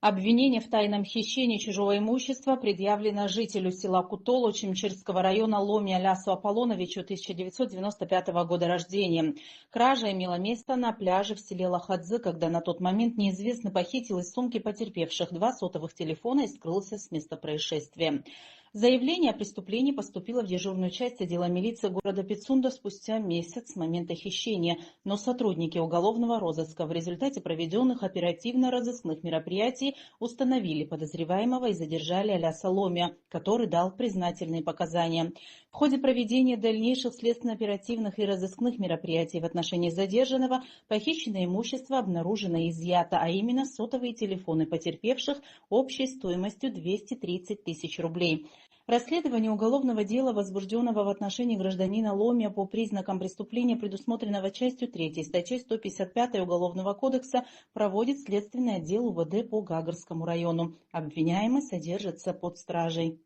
Обвинение в тайном хищении чужого имущества предъявлено жителю села Кутоло Чимчирского района Ломи Алясу Аполлоновичу 1995 года рождения. Кража имела место на пляже в селе Лохадзы, когда на тот момент неизвестный похитил из сумки потерпевших 2 сотовых телефона и скрылся с места происшествия. Заявление о преступлении поступило в дежурную часть отдела милиции города Пицунда спустя месяц с момента хищения, но сотрудники уголовного розыска в результате проведенных оперативно-розыскных мероприятий установили подозреваемого и задержали Аляса Ломия, который дал признательные показания. В ходе проведения дальнейших следственно-оперативных и розыскных мероприятий в отношении задержанного похищенное имущество обнаружено и изъято, а именно сотовые телефоны потерпевших общей стоимостью 230 тысяч рублей. Расследование уголовного дела, возбужденного в отношении гражданина Ломия по признакам преступления, предусмотренного частью 3 статьей 155 Уголовного кодекса, проводит следственный отдел УВД по Гагарскому району. Обвиняемый содержится под стражей.